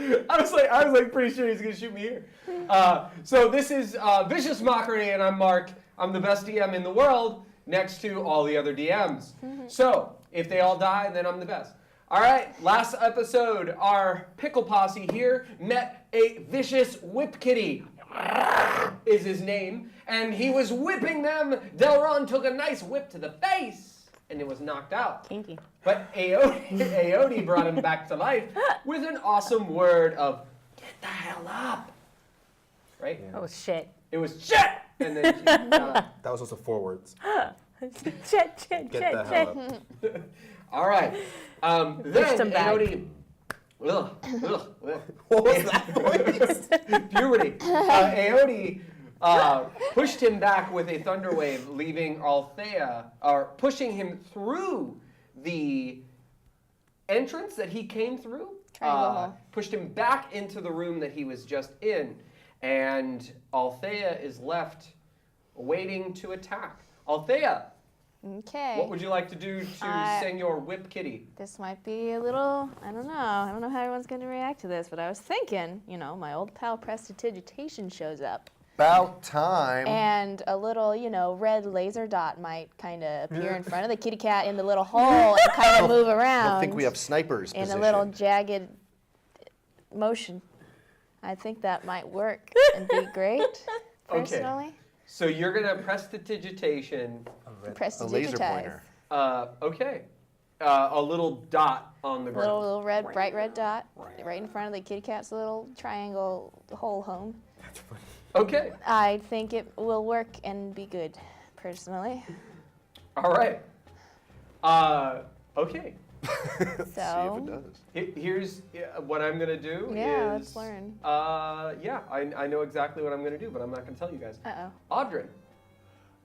I was like pretty sure he's gonna shoot me here. So this is Vicious Mockery, and I'm Mark. I'm the best DM in the world, next to all the other DMs. So if they all die, then I'm the best. All right. Last episode, our pickle posse here met a vicious whip kitty. Is his name, and he was whipping them. Delron took a nice whip to the face, and it was knocked out. Kinky. But Aodi brought him back to life with an awesome word of, get the hell up. Right? Yeah. Oh, shit. It was shit! And then she, that was also 4 words. Shit. Get the hell up. All right. Then Aodi... Ugh. What was that? Puberty. Aodi pushed him back with a thunder wave, leaving Althea, or pushing him through the entrance that he came through. Pushed him back into the room that he was just in, and Althea is left waiting to attack. Althea. Okay. What would you like to do to sing your whip kitty? This might be a little, I don't know how everyone's going to react to this, but I was thinking, my old pal Prestidigitation shows up. About time. And a little, red laser dot might kind of appear in front of the kitty cat in the little hole and kind of move around. I think we have snipers in positioned. a little jagged motion. I think that might work and be great, personally. Okay. So you're going to prestidigitation. A laser pointer. Okay. A little dot on the ground. Little red, bright red dot right in front of the kitty cat's little triangle hole home. That's funny. Okay. I think it will work and be good, personally. All right. Okay. So. See if it does. Here's what I'm going to do. Yeah, let's learn. I know exactly what I'm going to do, but I'm not going to tell you guys. Uh-oh. Audrin.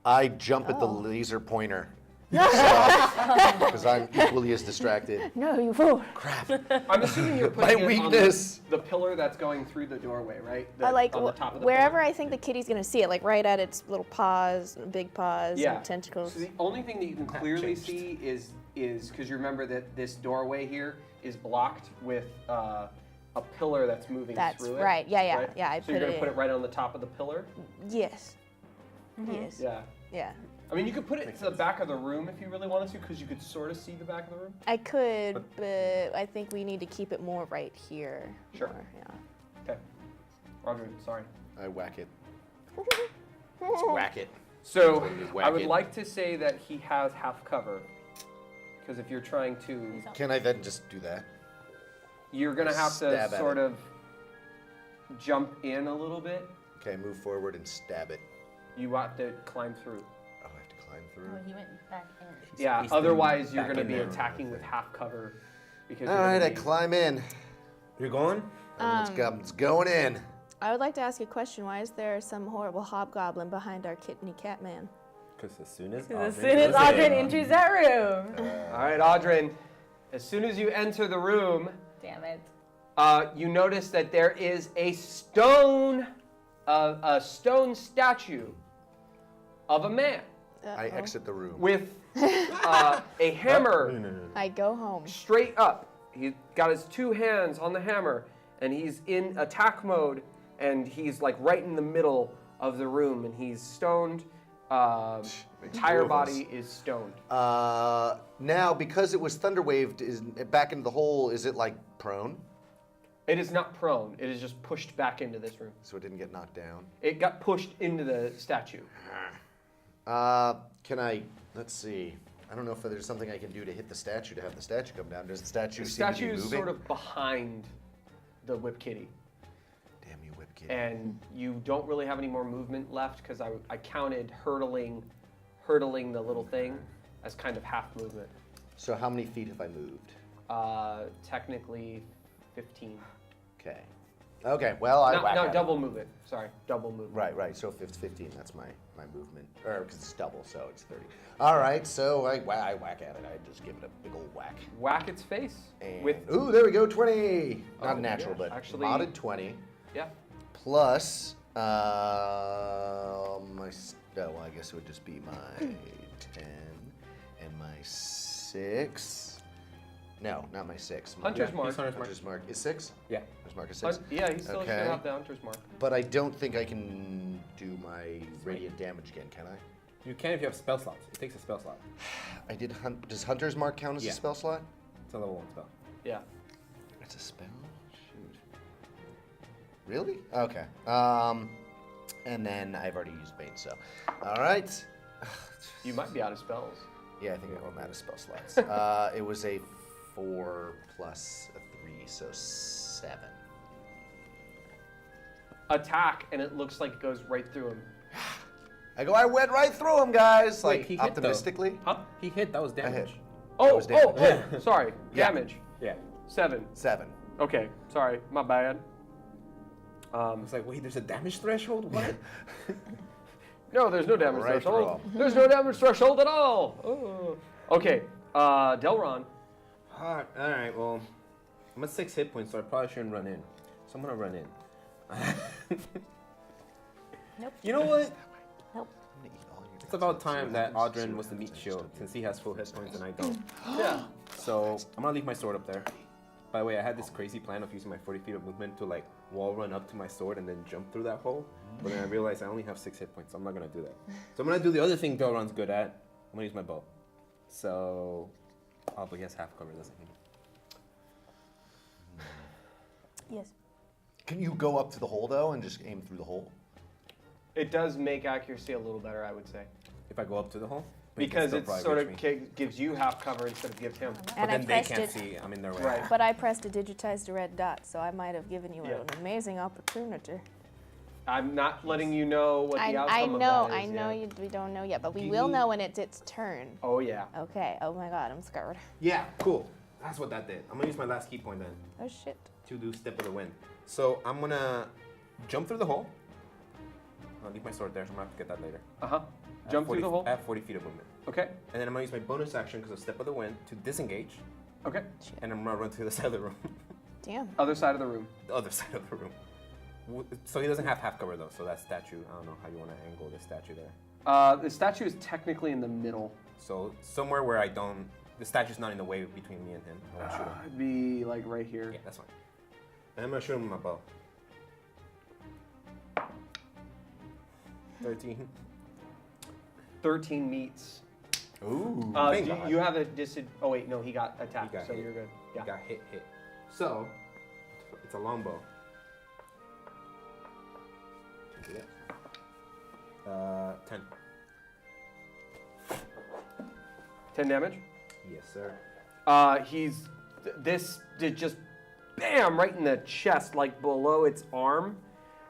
I jump at the laser pointer. Because I'm equally as distracted. No, you fool. Crap. I'm assuming you're putting My it weakness. on the pillar that's going through the doorway, right? Like on the top of the wherever pillar. I think the kitty's gonna see it, like right at its little paws, big paws, and tentacles. So the only thing that you can clearly see is because you remember that this doorway here is blocked with a pillar that's moving through it. That's right. Yeah. Right? Yeah, So you're gonna put it right on the top of the pillar. Yes. Yes. Yeah. Yeah. I mean, you could put it to the back of the room if you really wanted to, because you could sort of see the back of the room. I could, but I think we need to keep it more right here. Sure. Yeah. Okay. Roger, sorry. I whack it. Let's whack it. So Whack I would it. like to say that he has half cover, because if you're trying to, Can I then just do that? you're gonna have to Stab at sort it. of jump in a little bit. Okay, move forward and stab it. You have to climb through. Oh, I have to climb through. Oh, he went back in. Yeah. He's Otherwise, you're back gonna in be there. attacking with half cover. Because All you're gonna right, I be- climb in. You're going? It's going in. I would like to ask you a question. Why is there some horrible hobgoblin behind our kitty cat man? Because as soon as Audrin enters that room. All right, Audrin. As soon as you enter the room, Damn it. you notice that there is a stone statue of a man I exit the room. with a hammer No. I go home. straight up. He's got his 2 hands on the hammer, and he's in attack mode, and he's like right in the middle of the room, and he's stoned. Entire body is stoned. Now, because it was thunder waved back into the hole, is it like prone? It is not prone. It is just pushed back into this room. So it didn't get knocked down. It got pushed into the statue. Can I, let's see. I don't know if there's something I can do to hit the statue to have the statue come down. Does the statue The seem to statue be is moving? sort of behind the whip kitty. Damn you, whip kitty. And you don't really have any more movement left because I counted hurtling the little thing as kind of half movement. So how many feet have I moved? Technically 15. Okay. Okay, well, I whack Not at double movement. Sorry, double movement. Right. So if it's 15, that's my movement. Or because it's double, so it's 30. All right, so I whack at it. I just give it a big old whack. Whack its face And, with. ooh, there we go, 20. Oh, Not natural, yeah, but actually- modded 20. Yeah. Plus, my, well, I guess it would just be my 10 and my 6. No, not my 6. Hunter's Yeah, Mark. he's Hunter's Mark. Hunter's Mark is 6. Yeah. Hunter's Mark is 6. Yeah, he's still Okay. gonna have the Hunter's Mark. But I don't think I can do my radiant damage again, can I? You can if you have spell slots. It takes a spell slot. I did. Does Hunter's Mark count as Yeah. a spell slot? It's a level 1 spell. Yeah. It's a spell. Shoot. Really? Okay. And then I've already used Bane, so. All right. You might be out of spells. Yeah, I think I'm out of spell slots. It was a 4 plus a 3, so 7. Attack, and it looks like it goes right through him. I went right through him, guys. Wait, Like he hit, though. optimistically. Huh? He hit. That was I hit. damage. Oh, was damage. sorry. Yeah. Damage. Yeah. 7. 7. Okay, sorry. My bad. I was like, wait, there's a damage threshold? What? No, there's no damage Right threshold. through There's no damage threshold at all. Oh. Okay, Delron. All right, well, I'm at 6 hit points, so I probably shouldn't run in. So I'm gonna run in. Nope. You know what? Nope. It's about time that Audrin was the meat shield, since he has full hit points and I don't. Yeah. So I'm gonna leave my sword up there. By the way, I had this crazy plan of using my 40 feet of movement to like wall run up to my sword and then jump through that hole. But then I realized I only have 6 hit points, so I'm not gonna do that. So I'm gonna do the other thing Delron's good at. I'm gonna use my bow. So, oh, but he has half cover, doesn't he? Yes. Can you go up to the hole though and just aim through the hole? It does make accuracy a little better, I would say. If I go up to the hole? But he can Because still it probably sort reach of me. gives you half cover instead of give him. But And I then they pressed can't it, see. I'm in their way. Right. but I pressed to digitize the red dot, so I might have given you Yeah. an amazing opportunity. I'm not letting you know what the outcome of that is. I know yet. we don't know yet, but we Do will you- know when it's its turn. Oh, yeah. Okay. Oh my God, I'm scared. Yeah, cool. That's what that did. I'm gonna use my last key point then Oh shit. to do Step of the Wind. So I'm gonna jump through the hole. I'll leave my sword there, so I'm gonna have to get that later. Uh-huh. I have Jump 40 through the hole. I have 40 feet of movement. Okay. And then I'm gonna use my bonus action because of Step of the Wind to disengage. Okay. And I'm gonna run to the side of the room. Damn. Other side of the room. The other side of the room. So he doesn't have half cover though, so that statue, I don't know how you want to angle the statue there. The statue is technically in the middle. So somewhere where the statue's not in the way between me and him. I want to shoot him. It'd be like right here. Yeah, that's fine. And I'm gonna shoot him with my bow. 13. 13 meets. Ooh. Thank God. You have a Oh wait, no, he got attacked, He got so hit. you're good. He Yeah. got hit. So, it's a longbow. 10. 10 damage. Yes, sir. This did just bam right in the chest, like below its arm,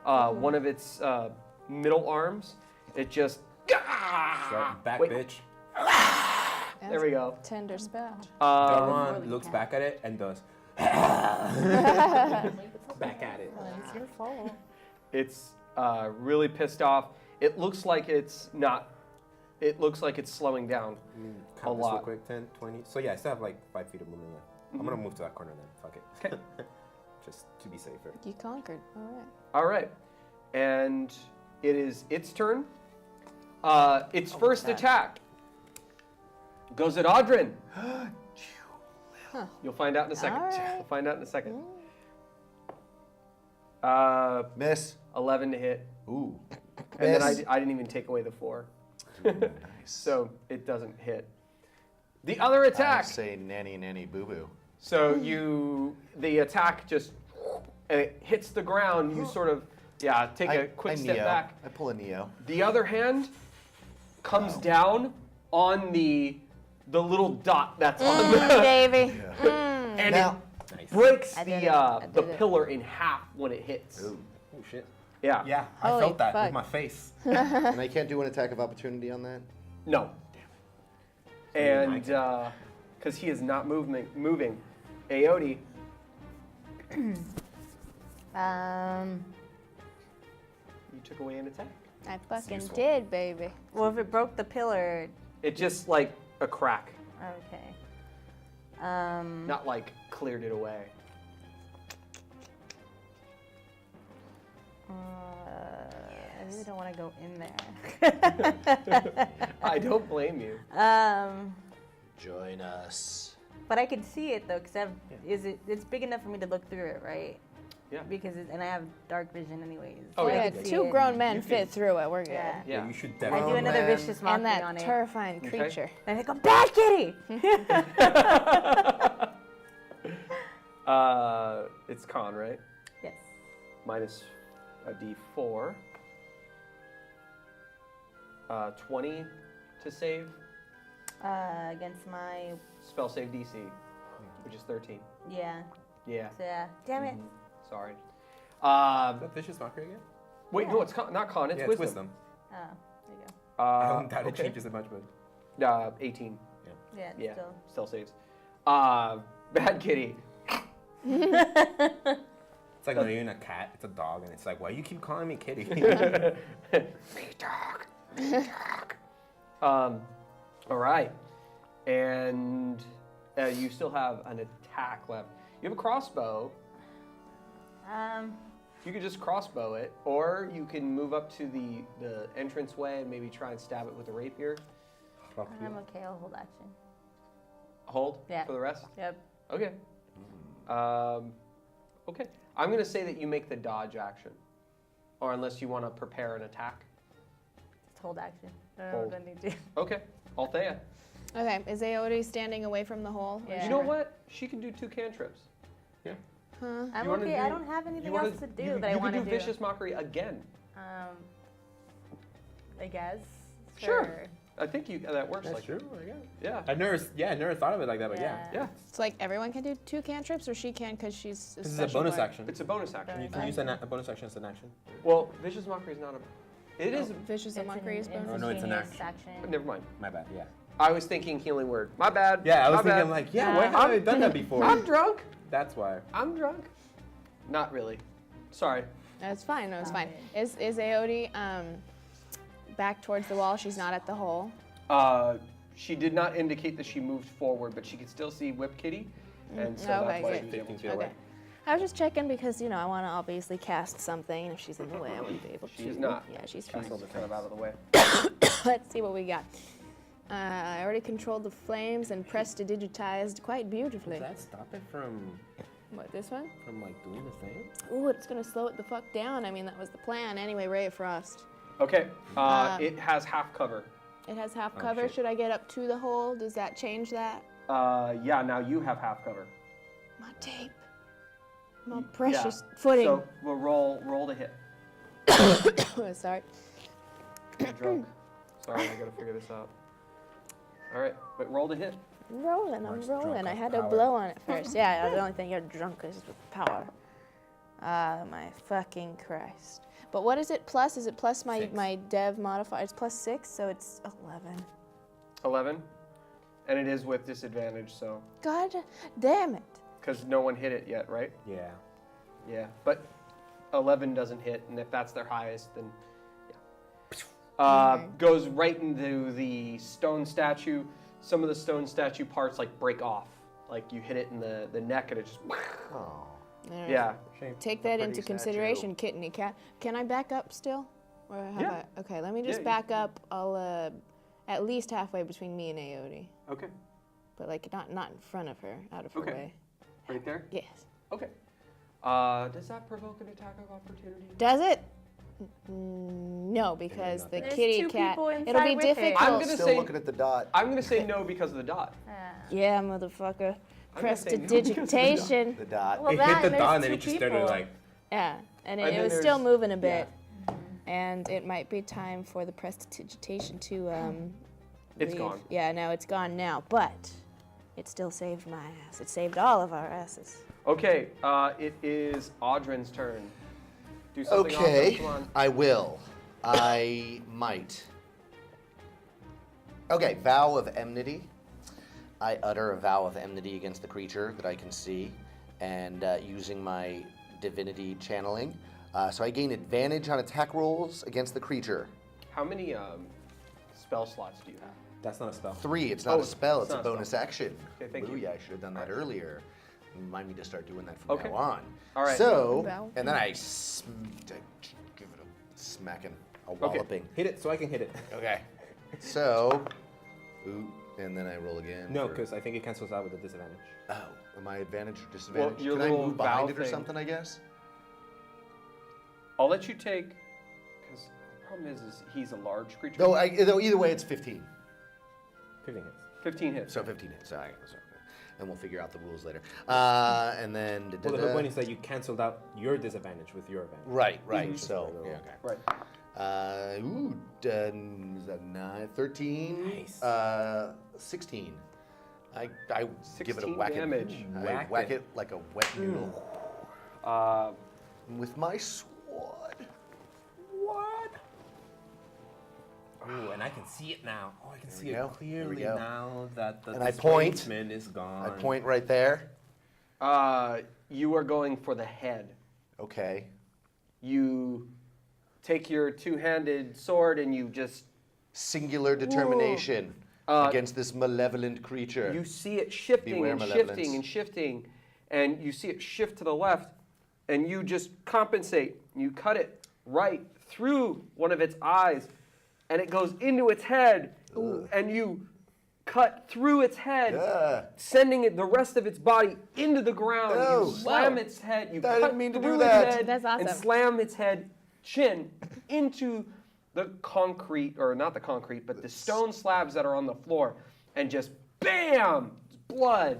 one of its middle arms. It just. Start back, Wait. bitch. There we go. Tender spell. Delron looks back at it and does. back at it. It's your fault. It's really pissed off. It looks like it's not. It looks like it's slowing down. Count A this real lot. quick. 10, 20. So yeah, I still have like 5 feet of movement left. I'm gonna move to that corner then. Fuck it. Okay. Just to be safer. You conquered. All right. All right, and it is its turn. Its first attack goes at Audrin. You'll find out in a second. All right. You'll find out in a second. Miss. 11 to hit, Ooh. and then Miss. I didn't even take away the 4, Nice. so it doesn't hit. The other I attack. say nanny boo boo. So the attack just it hits the ground. You sort of take a quick step Neo. back. I pull a Neo. The other hand comes down on the little dot that's on the Baby. and Now. it Nice. breaks I did the it. I the did it. pillar in half when it hits. Ooh. Oh shit. Yeah. Yeah, I Holy felt that fuck. with my face. And I can't do an attack of opportunity on that? No. And because he is not moving, Aodi, you took away an attack. I fucking useful. did, baby. Well, if it broke the pillar, It just like a crack, okay. not like cleared it away. I really don't want to go in there. I don't blame you. Join us. But I can see it though, because it's big enough for me to look through it, right? Yeah. And I have dark vision anyways. Oh, so I yeah. Yeah, can see two it. grown men You fit can- through it. We're good. Yeah. Yeah. You should I definitely. do another man. vicious And mockery that on it. terrifying Okay. creature. And I go, bad kitty! It's con, right? Yes. Minus a d4. 20 to save. Against my, Spell save DC, which is 13. yeah. Yeah. So, damn it. Sorry. Is that vicious mockery again? Wait, no, it's not con. It's Yeah, wisdom. it's wisdom. Oh, there you go. I don't doubt it okay. changes it much, but 18. Yeah, Yeah, still. still saves. Bad kitty. it's like not even a cat, it's a dog, and it's like, why you keep calling me kitty? All right, and you still have an attack left. You have a crossbow. You could just crossbow it, or you can move up to the entranceway and maybe try and stab it with a rapier. I'm okay, I'll hold action. Hold Yeah. for the rest. Yep. Okay. Okay. I'm gonna say that you make the dodge action, or unless you want to prepare an attack. Just hold action. I don't Hold. know what I need to. Okay. Althea. Okay, is Aote standing away from the hole? Yeah. You know what? She can do 2 cantrips. Huh? I'm You wanna okay. I do- don't have anything You wanna- else to do you, that I you want to can do. do vicious mockery again. I guess. Sure. I think that works. That's like true, I guess. Yeah. I never thought of it like that, but yeah. Yeah. It's like everyone can do 2 cantrips, or she can because she's. This is a bonus action. It's a bonus action. You can use a bonus action as an action. Well, vicious mockery is not a. It is. Vicious and mockery is bonus. Oh, no, it's an instantaneous But never mind. My bad, yeah. I was thinking healing word. My bad. Yeah, I was My thinking bad. like, yeah, why haven't I done that before? I'm drunk. That's why. I'm drunk. Not really. Sorry. No, it's fine. No, it's Got fine. Is Aote back towards the wall? She's not at the hole. She did not indicate that she moved forward, but she could still see Whip Kitty, and so Okay, that's why good. she was 15 able feet to. away. I was just checking because I want to obviously cast something. If she's in the way, I wouldn't be able to. She's not. Yeah, she's fine. She's kind of out of the way. Let's see what we got. I already controlled the flames and prestidigitized quite beautifully. Does that stop it from What, this one? like doing the thing? Ooh, it's gonna slow it the fuck down. I mean, that was the plan. Anyway, Ray of Frost. Okay. It has half cover. It has half Oh, cover. shit. Should I get up to the hole? Does that change that? Yeah. Now you have half cover. My tape. My Yeah. precious footing. So we'll roll to hit. Sorry. I'm drunk. Sorry, I gotta figure this out. All right, but roll to hit. I'm rolling. Mark's I'm rolling. drunk I off had to power. blow on it first. Yeah, the only thing you're drunk is with power. My fucking Christ. But what is it plus? Is it plus my, 6. my dev modifier? It's plus 6, so it's 11. 11, and it is with disadvantage, so God damn it. because no one hit it yet, right? Yeah. Yeah, but 11 doesn't hit, and if that's their highest, then yeah. Okay. Goes right into the stone statue. Some of the stone statue parts like break off, like you hit it in the neck, and it just Oh. All right. yeah. Shame. Take that pretty into statue. consideration, Kittany Cat. Can I back up still? Or have Yeah. I? Okay, let me just Yeah, back up. I'll at least halfway between me and Aote, Okay, but like not in front of her, out of her Okay. way. right there. Yes. Okay. Does that provoke an attack of opportunity? Does it? No, because the There's kitty 2 cat. people It'll be inside with it. difficult. I'm gonna Still say looking at the dot. I'm gonna say no because of the dot. Yeah, motherfucker. I'm gonna say no because of the Prestidigitation. The dot. Well, It that hit the and dot, there's and then 2 it just started people. like. Yeah, and And it then was still there's- moving a bit. And it might be time for the prestidigitation to It's leave. gone. Yeah, no, it's gone now, but it still saved my ass. It saved all of our asses. Okay, it is Audrin's turn. Do something Okay, awesome. Come on. I will. I might. Okay, vow of enmity. I utter a vow of enmity against the creature that I can see, and using my divinity channeling. So I gain advantage on attack rolls against the creature. How many spell slots do you have? That's not a spell. 3, it's not Oh, a spell, it's it's a not a bonus spell. action. Okay, thank you. Booyah, I should have done that earlier. Remind me to start doing that from Okay. now on. All right. So, Vow. and then I give it a smacking, a walloping. Hit it so I can hit it. Okay. So, And then I roll again. No, for- because I think it cancels out with a disadvantage. Oh, am I advantage or disadvantage? your Can I little move behind valve it or thing. something, I guess? I'll let you take, because the problem is he's a large creature. No, either way, it's 15. 15 hits. 15 hits. So 15 hits. Sorry. And we'll figure out the rules later. And then... Well, the whole point is that you canceled out your disadvantage with your advantage. Right. So, yeah, okay. Right. Is that 9? 13? Nice. 16. I give it a 16 whack damage. I Whack whack it. it like a wet noodle. With my sword. What? Ooh, and I can see it now. Oh, I can see we it go. Here we clearly go. now that the And I point. displacement is gone. I point right there. You are going for the head. Okay. You take your two-handed sword and you just Singular determination against this malevolent creature. you see it shifting Beware and malevolence. shifting and shifting, and you see it shift to the left, and you just compensate. You cut it right through one of its eyes, and it goes into its head, and you cut through its head, sending the rest of its body into the ground. Oh. You slam Whoa. its head. You I cut didn't mean to do through that. its head That's awesome. and slam its head chin into the concrete, or not the concrete, but the stone slabs that are on the floor, and just bam, blood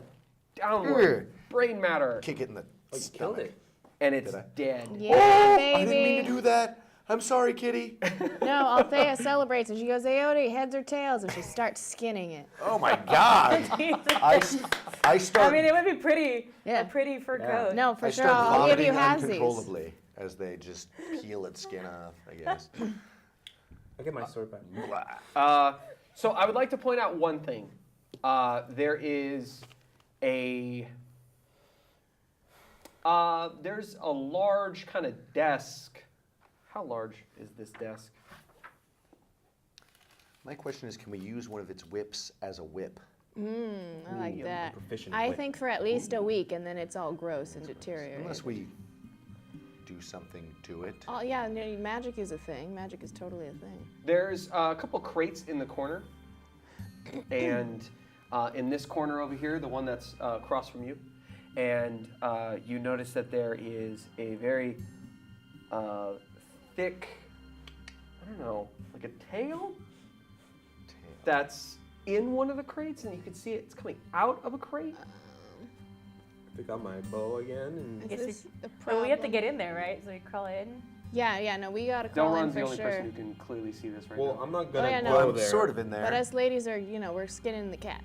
downward, brain matter, Kick it in the Oh, you killed it. and it's Did I? dead. Yeah, Oh, baby. I didn't mean to do that. I'm sorry, kitty. No, Althea celebrates and she goes, Aote, heads or tails? And she starts skinning it. Oh my God. I start. I mean, it would be pretty, Yeah. a pretty fur Yeah. coat. No, for I sure. start I'll give you vomiting halvesies. uncontrollably as they just peel its skin off, I guess. I get my sword back. So I would like to point out one thing. There is there's a large kind of desk. How large is this desk? My question is, can we use one of its whips as a whip? I like that. proficient I whip. think for at least a week, and then it's all gross and deteriorates. Unless we do something to it. Oh yeah, no, magic is a thing. Magic is totally a thing. There's a couple crates in the corner, and in this corner over here, the one that's across from you, and you notice that there is a very thick, I don't know, like a tail that's in one of the crates, and you can see it's coming out of a crate. Pick up my bow again. And Guess Is this a But we have to problem? get in there, right? So we crawl in. Yeah, no, we gotta call in Delron's the for only sure. person who can clearly see this right well, now. I'm not gonna yeah, no. go Well, I'm there. sort of in there. But us ladies are, we're skinning the cat.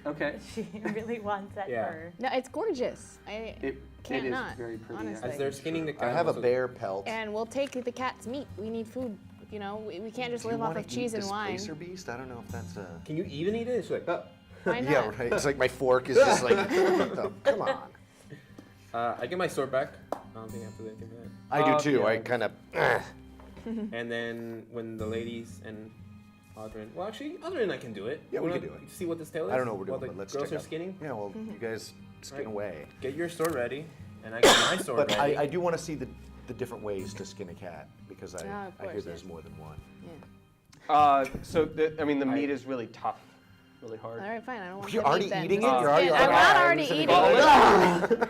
Okay. She really wants that Yeah. fur. No, it's gorgeous. It Can't is not, very pretty. honestly. As they're skinning the cat, I have a also- bear pelt. And we'll take the cat's meat. We need food. We can't just Do you live off wanna of cheese eat and wine. Displacer Beast? I don't know if that's a... Can you even eat it? It's like, Why not? Yeah, right. It's like my fork is just like, oh, come on. I get my sword back. I don't think I have to do anything for that. I do too. yeah. I kind of... And then when the ladies and Audrin, well, actually, Audrin and I can do it. Yeah, we Wanna can do it. See what this tail is? I don't know what we're While doing, the but let's girls check are out. skinning. Yeah, well, you guys skin Right. away. Get your sword ready, and I get my sword But ready. I do want to see the different ways to skin a cat, because of I hear course, there's yeah. more than one. So the meat is really tough, really hard. All right, fine. I don't want You're to already eat that. eating it? Just You're already kidding. like, I'm not "Ah, already I'm just eating gonna it.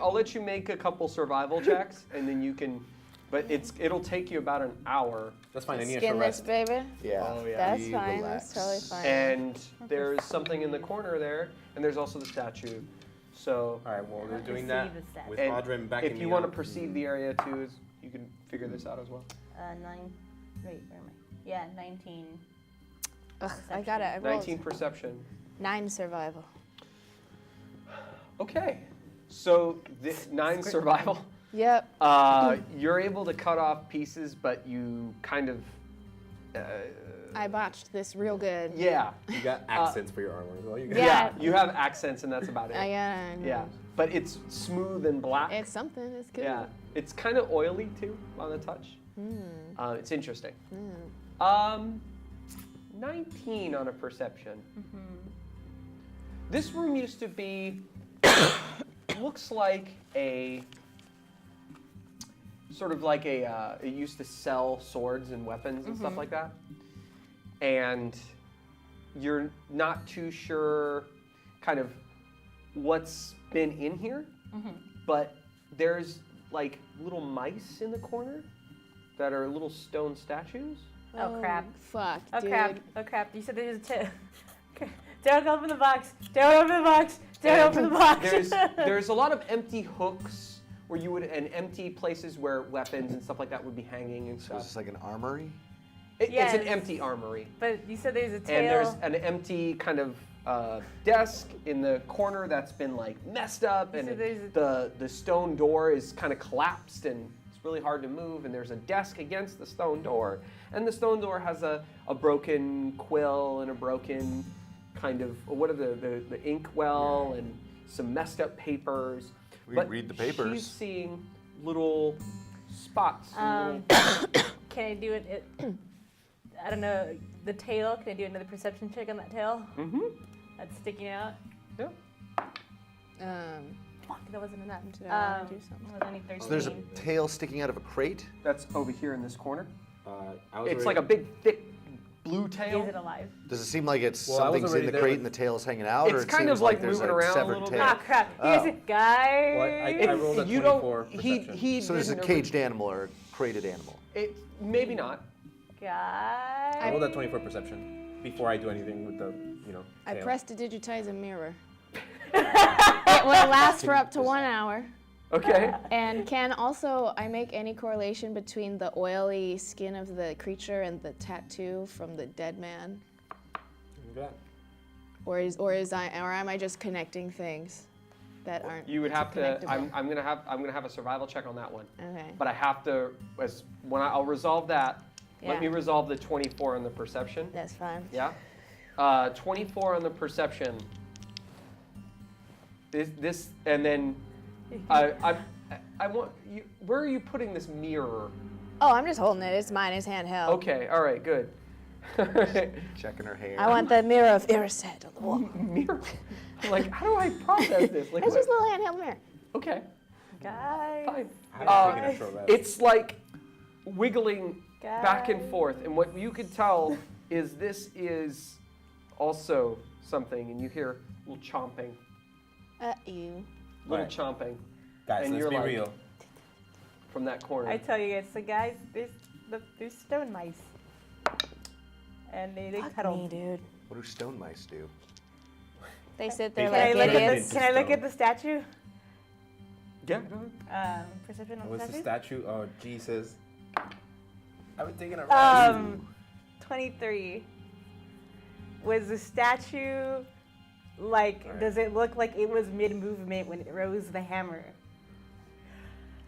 I'll let you make a couple survival checks, and then you can. But it'll take you about an hour. That's fine. I need a Skin short this, rest. baby. Yeah. Oh, yeah. That's You fine. relax. That's totally fine. And there's something in the corner there, and there's also the statue. So All right. Well, we're have to doing see that the stats. with and Audrin backing if me you want to up. perceive the area too, you can figure this out as well. 9. Wait, where am I? Yeah, 19. Ugh, I got it. I rolled 19 perception. 9 survival. Okay. So 9 survival. Yep. You're able to cut off pieces, but you kind of. I botched this real good. Yeah. You got accents for your armor as well. You got Yeah. You have accents, and that's about it. I got Yeah. But it's smooth and black. It's something. It's good. Yeah. It's kind of oily too on the touch. It's interesting. 19 on a perception. This room used to be, looks like a, sort of like a, it used to sell swords and weapons and stuff like that. And you're not too sure kind of what's been in here, but there's like little mice in the corner that are little stone statues. Oh, crap. Fuck, Oh dude. crap! Oh crap! You said there's a tail. Don't open the box! Don't open the box! Don't open the box! There's a lot of empty hooks where you would and empty places where weapons and stuff like that would be hanging and So stuff. is this like an armory? It's Yes. an empty armory. But you said there's a tail. And there's an empty kind of desk in the corner that's been like messed up, and So there's the stone door is kind of collapsed and it's really hard to move. And there's a desk against the stone door, and the stone door has a broken quill and a broken kind of what are the ink well and some messed up papers. We But read the papers. She's seeing little spots. Can I do it? I don't know. The tail. Can I do another perception check on that tail? Mm-hmm. That's sticking out. Yeah. Fuck, that wasn't enough. Did I wanna do something? It was only 13. So there's a tail sticking out of a crate? That's over here in this corner. I was It's already- like a big, thick blue tail. Is it alive? Does it seem like it's Well, I was something's in already the there crate with- and the tail's hanging out? or It's it kind seems of like there's moving a around a severed little tail? bit. Ah, crap. Here's a guy. Well, I rolled a you 24 don't. He perception. So there's a didn't caged animal or a crated animal. It maybe not. Guy. I rolled a 24 perception before I do anything with the, I tail. pressed to digitize a mirror. It will last for up to 1 hour. Okay. And can also I make any correlation between the oily skin of the creature and the tattoo from the dead man? Look at that. Or am I just connecting things that aren't You would have to. connectable? I'm gonna have a survival check on that one. Okay. But I have to. I'll resolve that. Yeah. Let me resolve the 24 on the perception. That's fine. Yeah. 24 on the perception. This and then I want you. Where are you putting this mirror? Oh, I'm just holding it. It's mine. It's handheld. Okay. All right. Good. Checking her hair. I want the mirror of Erised on the wall. Mirror. Like, how do I process this? Like, It's just a what? little handheld mirror. Okay. Guy. Fine. I was thinking of throw that. It's like wiggling back and Guys. forth, and what you could tell is this is also something, and you hear a little chomping, You. little Right. chomping Guys, and let's you're be like- real. from that corner. I tell you guys, so guys, there's stone mice. And they Fuck cuddle. me, dude. What do stone mice do? They sit there Can Can I like look at idiots. the, can I look at the statue? Yeah. Go ahead. Perception on What's the the statue? statue? Oh, Jesus. I was thinking of 23. Was the statue like? Alright. Does it look like it was mid-movement when it rose the hammer?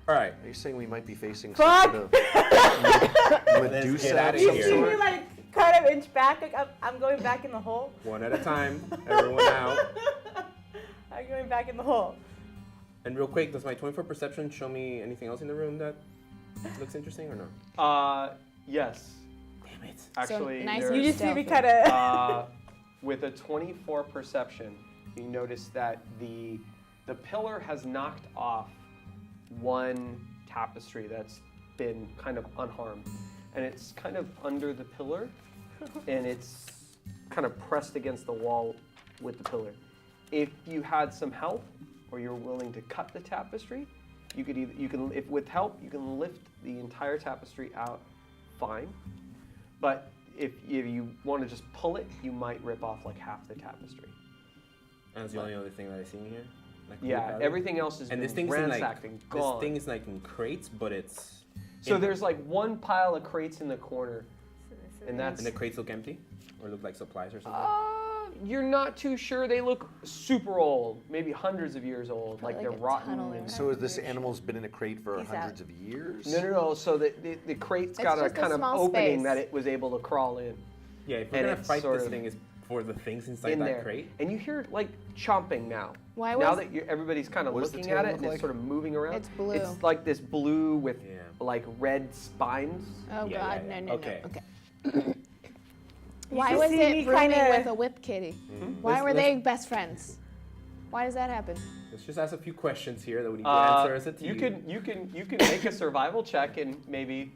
All right. Are you saying we might be facing Fuck! some sort of Medusa get outta of You some here. see me sort? like kind of inch back. Like I'm going back in the hole. One at a time. Everyone out. I'm going back in the hole. And real quick, does my 24 perception show me anything else in the room that looks interesting or no? Yes. Damn it. Actually, nice there's, You just see me Stealthy. kind of. with a 24 perception, you notice that the pillar has knocked off one tapestry that's been kind of unharmed, and it's kind of under the pillar, and it's kind of pressed against the wall with the pillar. If you had some help, or you're willing to cut the tapestry, you could if with help you can lift the entire tapestry out, fine. But if you want to just pull it, you might rip off like half the tapestry. And that's the only other thing that I see in here. Like, Yeah, value. everything else is And this been thing's in ransacked and gone. This thing is like in crates, but it's. So in- there's like one pile of crates in the corner, and that's And the crates look empty, or look like supplies or something. you're not too sure. They look super old, maybe hundreds of years old, like Probably they're like a rotten. tunnel and- or So this animal's been in a crate for Peace out. hundreds of years? No. So the crate's It's got a just a kind of small opening space. that it was able to crawl in. Yeah, if we're and gonna it's fight sort this of thing, is for the things inside in that there, crate. and you hear like chomping now. Why now was that everybody's kind of What does the looking tail at it look and it's like? sort of moving around. It's blue. It's like this blue with Yeah. like red spines. Oh Yeah, God, yeah, yeah. no. Okay. Okay. Why should was see it me rooming kinda- with a whip kitty? Why Let's- were they best friends? Why does that happen? Let's just ask a few questions here that we need to Uh, answer as a team. you can make a survival check and maybe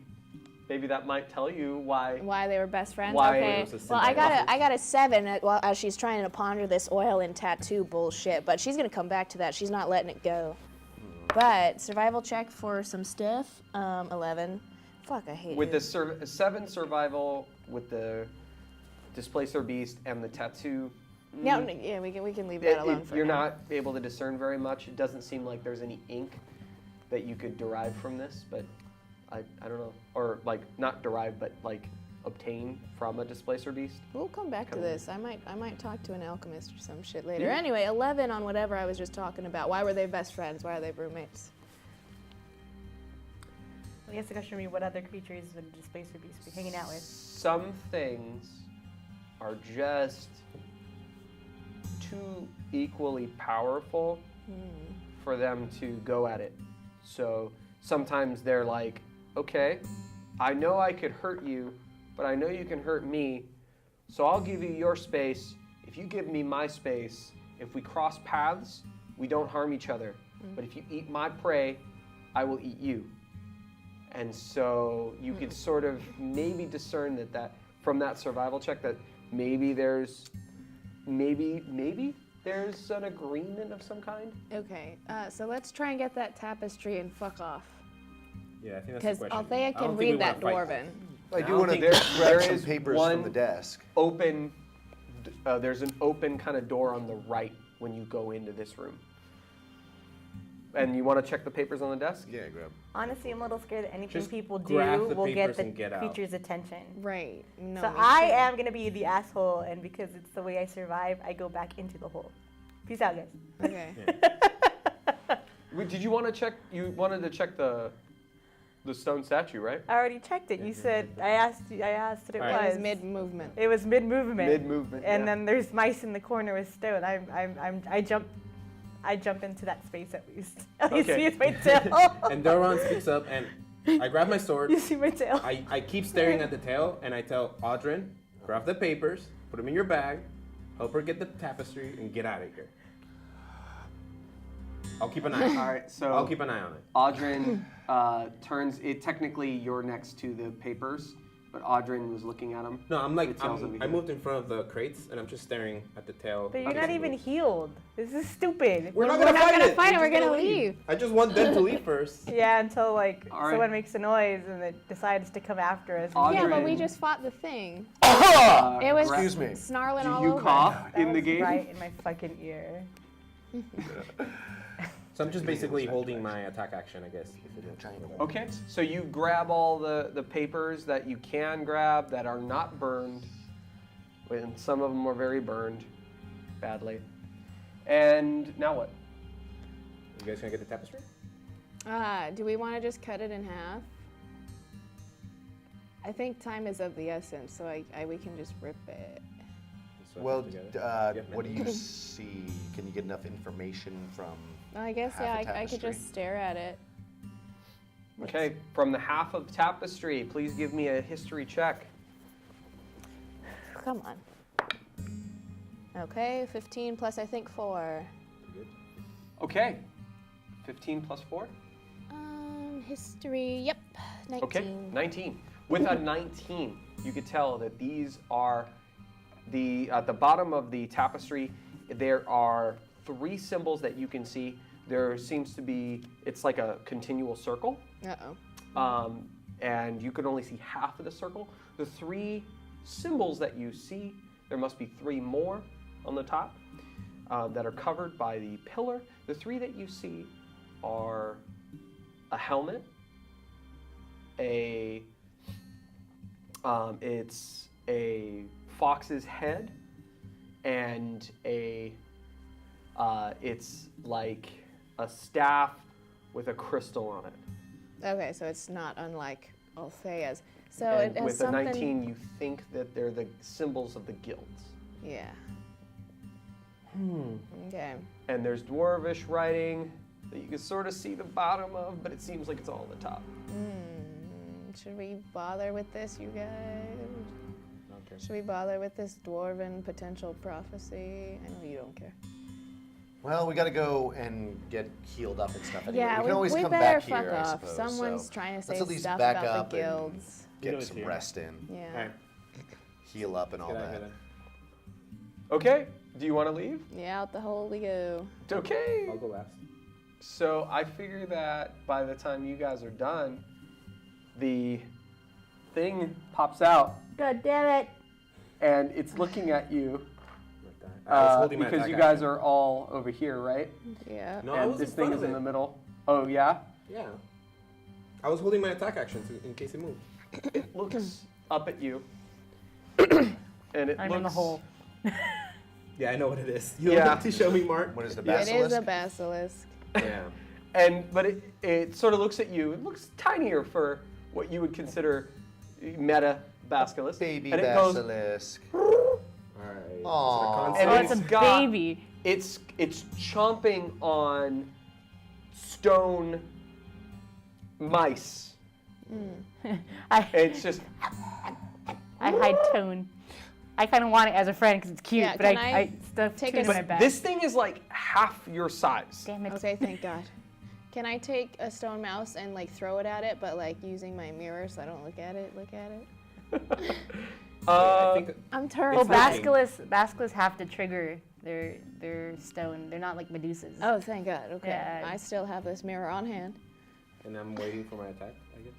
maybe that might tell you why. Why they were best friends? Why Okay. it was a Well, I symbiosis. got a 7 well, as she's trying to ponder this oil and tattoo bullshit, but she's gonna come back to that. She's not letting it go. But survival check for some stuff. 11. Fuck, I hate With you. the 7 survival, with the displacer beast and the tattoo, No, yeah, we can leave that alone for you're now. not able to discern very much. It doesn't seem like there's any ink that you could derive from this, but I don't know. Or like not derive, but like obtain from a displacer beast. We'll come back to Come this. I might talk to an alchemist or some shit later. Yeah. Anyway, 11 on whatever I was just talking about. Why were they best friends? Why are they roommates? I guess the question would be, what other creatures would a displacer beast be hanging out with? Some things are just too equally powerful for them to go at it. So sometimes they're like, okay, I know I could hurt you, but I know you can hurt me, so I'll give you your space. If you give me my space, if we cross paths, we don't harm each other. But if you eat my prey, I will eat you. And so you could sort of maybe discern that from that survival check that maybe there's an agreement of some kind. Okay, so let's try and get that tapestry and fuck off. Yeah, I think that's Because the question. Althea I can don't think we read that wanna fight. Dwarven. I I do don't want to think- grab there some is papers one- from the desk. Open. There's an open kind of door on the right when you go into this room. And you want to check the papers on the desk? Yeah, grab. Honestly, I'm a little scared that anything Just people do grab the will get papers the and get out. creature's attention. Right. No. So we I shouldn't. am going to be the asshole, and because it's the way I survive, I go back into the hole. Peace out, guys. Okay. Wait, did you want to check? You wanted to check the stone statue, right? I already checked it. You said, I asked what it All It right. was. was mid-movement. It was mid-movement. Mid-movement, And yeah. then there's mice in the corner with stone. I jump into that space at least. All you Okay. see is my tail. And Doron speaks up, and I grab my sword. You see my tail. I keep staring at the tail, and I tell Audrin, grab the papers, put them in your bag, help her get the tapestry, and get out of here. I'll keep an eye on it. All right, so I'll keep an eye on it. Audrin turns it. Technically, you're next to the papers, but Audrin was looking at them. No, I'm like, The tail's over I here. moved in front of the crates, and I'm just staring at the tail. But you're Okay. not even healed. This is stupid. We're not We're gonna not fight gonna it. fight it, We're we're just gonna leave. I just want them to leave first. Yeah, until like All right. someone makes a noise and it decides to come after us. Audrin- Yeah, but we just fought the thing. It It was Excuse me. snarling Do all you over. cough That in the was game? right in my fucking ear. So I'm just basically holding my attack action, I guess. Okay, so you grab all the papers that you can grab that are not burned, and some of them are very burned, badly. And now what? You guys gonna get the tapestry? Do we want to just cut it in half? I think time is of the essence, so we can just rip it. So Well, together. Yeah, what do you see? Can you get enough information from? I guess, Half yeah, a I could tapestry. just stare at it. Okay, from the half of tapestry, please give me a history check. Come on. Okay, 15 plus I think 4. Okay, 15 plus 4? History, yep, 19. Okay, 19. With a 19, you could tell that these are at the bottom of the tapestry, there are 3 symbols that you can see. There seems to be, it's like a continual circle. Uh-oh. And you can only see half of the circle. The 3 symbols that you see, there must be 3 more on the top that are covered by the pillar. The 3 that you see are a helmet, it's a fox's head, and it's like a staff with a crystal on it. Okay, so it's not unlike Althea's. So And it has with something... a 19, you think that they're the symbols of the guilds. Yeah. Okay. And there's dwarvish writing that you can sort of see the bottom of, but it seems like it's all at the top. Should we bother with this, you guys? Okay. Should we bother with this dwarven potential prophecy? I know you don't care. Well, we got to go and get healed up and stuff. Anyway. Yeah, we can always we come better back fuck here, I off. suppose. Someone's so trying to let's say at least stuff back about up the and guilds. get it's some here. rest in, Yeah. All right. heal up, and all Get out of that. here Okay. Do you want to leave? Yeah, out the hole we go. Okay. then. I'll go last. So I figure that by the time you guys are done, the thing pops out God damn it. and it's looking at you Like that. I was holding my because attack you guys action. are all over here, right? Yeah. No, I And was this in thing front is of in the it. middle. Oh yeah. Yeah. I was holding my attack action in case it moved. It looks up at you, and it I'm looks. in the hole. Yeah, I know what it is. You Yeah. have to show me, Mark. What is the It basilisk? is a basilisk. Yeah. But it sort of looks at you. It looks tinier for what you would consider meta basilisk. Baby and it goes, basilisk. All right. Aw. Is it a And Oh, constant? it's a it's got- baby. It's chomping on stone mice. I It's just hide tone. I kind of want it as a friend because it's cute, Yeah, but can I I stuff take tune in a- my back. this thing is like half your size. Damn it. Okay, thank God. Can I take a stone mouse and like throw it at it, but like using my mirror so I don't look at it? I think I'm Oh, terrible. It's working. basilisks have to trigger their stone. They're not like medusas. Oh, thank God. Okay. Yeah. I still have this mirror on hand. and I'm waiting for my attack, I guess.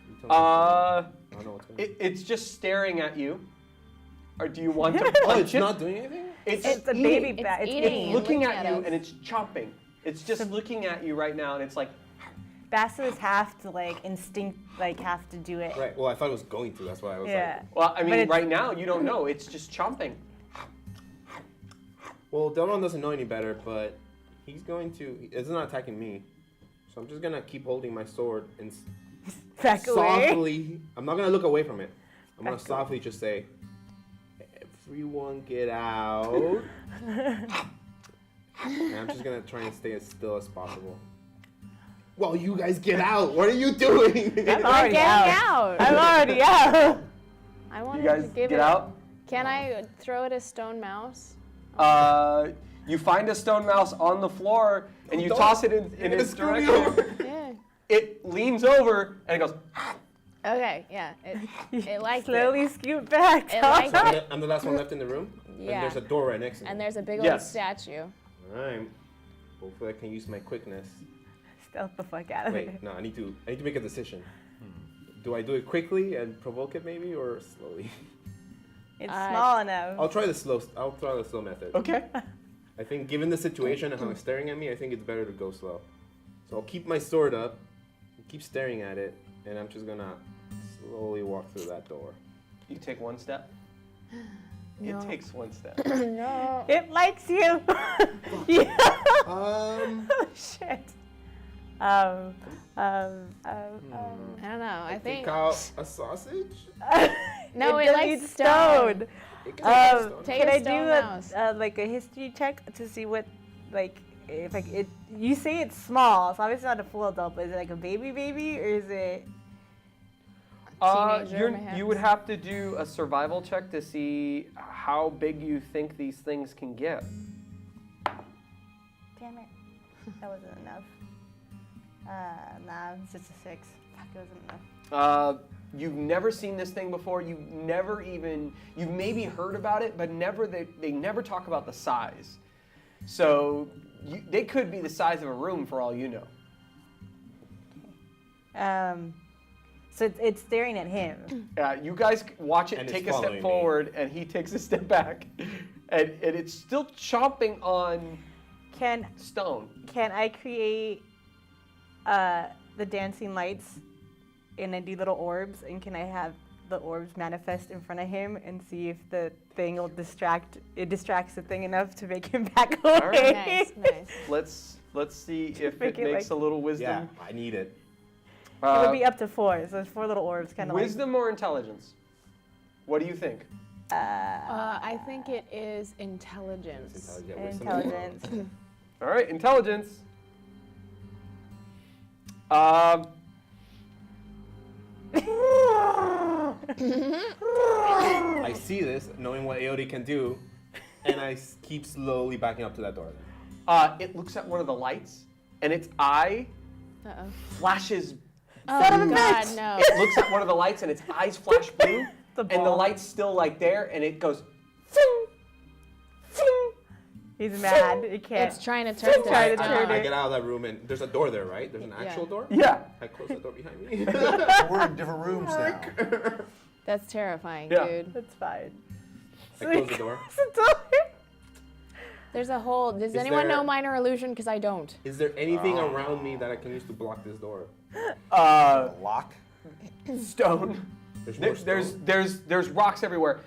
You tell me Uh, I don't know what's going on. it's just staring at you. Or do you want to Oh, punch it's it? not doing anything? It's a eating. baby It's bat. It's eating. eating. It's looking Looking at at you us. and it's chomping. It's just looking at you right now and it's like, Basilisks have to have to do it. Right. Well, I thought it was going to. That's why I was Yeah. like. well, I But mean, it's- right now you don't know. It's just chomping. Well, Delron doesn't know any better, but he's going to. It's not attacking me, so I'm just gonna keep holding my sword and Back away. softly. I'm not gonna look away from it. I'm gonna Back softly just say, "Everyone, get out." And I'm just gonna try and stay as still as possible. Well, you guys get out. What are you doing? I'm I'm already getting out. out. I'm already out. I You wanted guys to give get it. out. Can I throw it a stone mouse? You find a stone mouse on the floor and you Don't- toss it in You're gonna its screw me direction. over. Yeah. It leans over and it goes. Okay. Yeah. It liked Slowly scoot back. It liked it. I'm the last one left in the room. Yeah. And there's a door right next to me. And there's a big old Yes. statue. All right. Hopefully, I can use my quickness. Stealth the fuck out of it. Wait, no, I need to make a decision. Do I do it quickly and provoke it maybe, or slowly? It's small enough. I'll try the slow method. Okay. I think given the situation and how it's staring at me, I think it's better to go slow. So I'll keep my sword up, keep staring at it, and I'm just gonna slowly walk through that door. You take one step. No. It takes one step. No. It likes you. Yeah. Um, Oh shit. I don't know. I think. take out a sausage. No, it does likes need stone. It can take out stone. Take Can a I do stone mouse. like a history check to see what if like it? You say it's small, so obviously not a full adult, but is it like a baby or is it? Teenager, You would have to do a survival check to see how big you think these things can get. Damn it, that wasn't enough. Nah, it's just a 6. Fuck, it wasn't enough. You've never seen this thing before. You've maybe heard about it, but they never talk about the size. So they could be the size of a room for all you know. So it's staring at him. You guys watch it And it's take a following step me. forward, and he takes a step back, and it's still chomping on Can stone. I create the dancing lights and then do little orbs, and can I have the orbs manifest in front of him and see if the thing will distracts the thing enough to make him back away? right. Nice, nice. Let's see if Make it it makes like- a little Yeah, wisdom. I need it. It would be up to 4, so it's 4 little orbs, kind of Wisdom or intelligence? What do you think? I think it is intelligence. Yeah, like wisdom. intelligence. All right, intelligence. I see this, knowing what AOD can do, and I keep slowly backing up to that door. It looks at one of the lights, and its eye Uh-oh. flashes Oh Son of a God, bitch. no. It looks at one of the lights and its eyes flash blue, The and the ball. light's still like there, and it goes, fling, fling. He's mad. It can't. It's trying to turn. trying to I turn it. get out of that room and there's a door there, right? There's an actual door? Yeah. I close that door behind me. We're in different rooms now. That's terrifying, Yeah. dude. That's fine. I close the door. There's a hole. Does Is anyone there- know minor illusion? Because I don't. Is there anything around me that I can use to block this door? Lock. Stone. There's more stone? There's rocks everywhere.